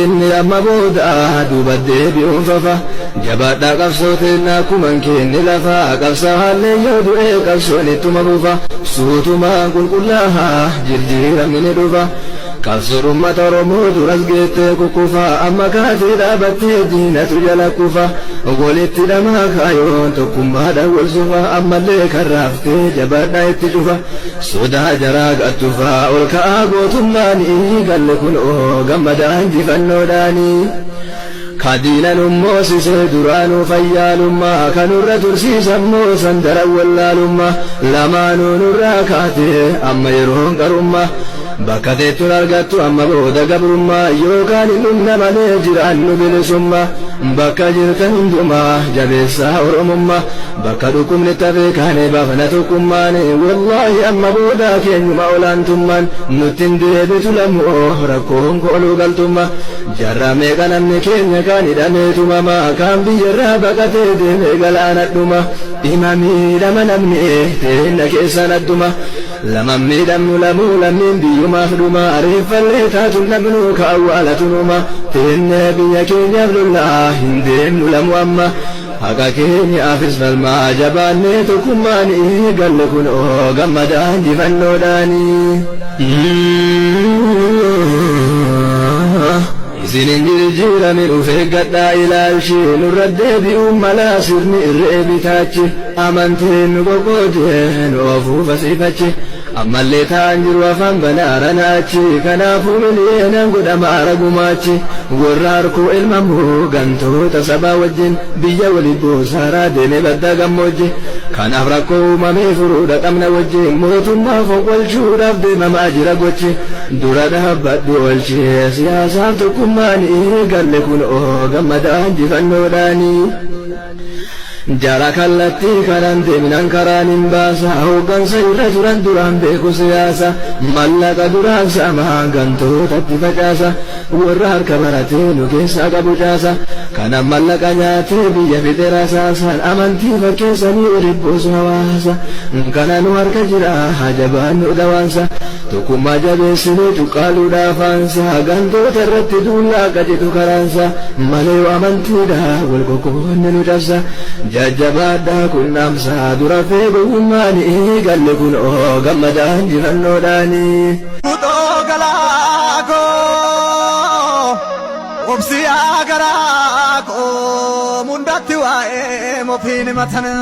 inni amma booda duuba deebi'uun fafa jabaadhaa qabsooteennaa kuman keenne lafa qabsaallee yoo du'e qabsoon ittuma fufa suutumaan qulqullaahaa jijjiiramni ni dhufa qabsoon uummata Oromoo duras geettee kukkufa amma kaatee dhaabattee diinatu jala kufa walitti dhamaa kaayoon tokkummaadhaan wal sufa ammallee kan raaftee jabaadhaa itti cufa sodaa jaraa gattufa ol ka'aa gootummaanii galle kun gammadaa injifannoodhaanii kadiinan ummoosisee duraanuu fayyaalummaa kanurra tursiisammoo sandara wallaalummaa lamaanuu nurraa kaatee amma yeroon qarummaa bakka teettuun argattu amma booda gabrummaa yookaan innumna malee jiraannu bilisummaa bakka jirtan hundumaa jabeessaa oromummaa bakka dhukkubni tafee kaanee baafna tokkummaan wallaahi amma booda keenyuma olaantummaan nuttin deebitu lammoo rakkoon kooluu galtummaa jarraa meeqa namni keenya kaan hidhameetumamaa kaan biyyarraa baqatee deemee galaanadhuma dhima miidhama namni teenna keessan adduma laman miidhamnu lamuu lammiin biyyumaaf dhuma ariifallee taatun namnu ka awwaalatunuma teenne biyya keenyaaf lollaa hin deemnu lamu amma haqa keenyaafis falmaa jabaannee tokkummaanii galle kun gammadaa injifannoodhaanii isinin jirjiirame dhufee gadhaa ilaalchee nurra deebi'uun malaa sirni irree bitaachi amanteen nu qoqqoodee nu ofuufa siifachi ammallee ta'an jiru afaan banaara naachi kanaafuu miliyeenan godhama aragumaachi warra harkuu ilmamuu gantoota sabaa wajjin biyya waliin boosaaraa deeme badda gammoojji kanaaf rakkoo uumamee furuudha qabna wajjin mootummaa fonqolchuudhaaf deemamaa jira gochi dura dhaabbadhu oolchee siyaasaaf tokkummaanii galle kun gammadaa injifannoodhaanii jara kallattii kanan deeminan karaan hin baasa hooggansa irra turan duraan beeku siyaasa mallaqa duraan saamaa gantootatti facaasa warra harka baratee nu keessaa qabu caasa kanan mallaqa nyaatee biyya fixe rasaasan amantii fakkeessanii olibboosu hawaasa kana nu harka jira hajabaan nu dhawaansa tokkummaa jabeessinee cuqqaaluudhaaf aansa gantoota irratti duullaa qajetu karaansa malee amantiidha wal qoqqoodne nu cabsa jajjabaadhaa qunnamsaa dura feegummaanii galle kun gammadaa injifannoodhaanii Mutoo galaakoo obsiyaa garaakoo mundatti waa'ee mofiin matana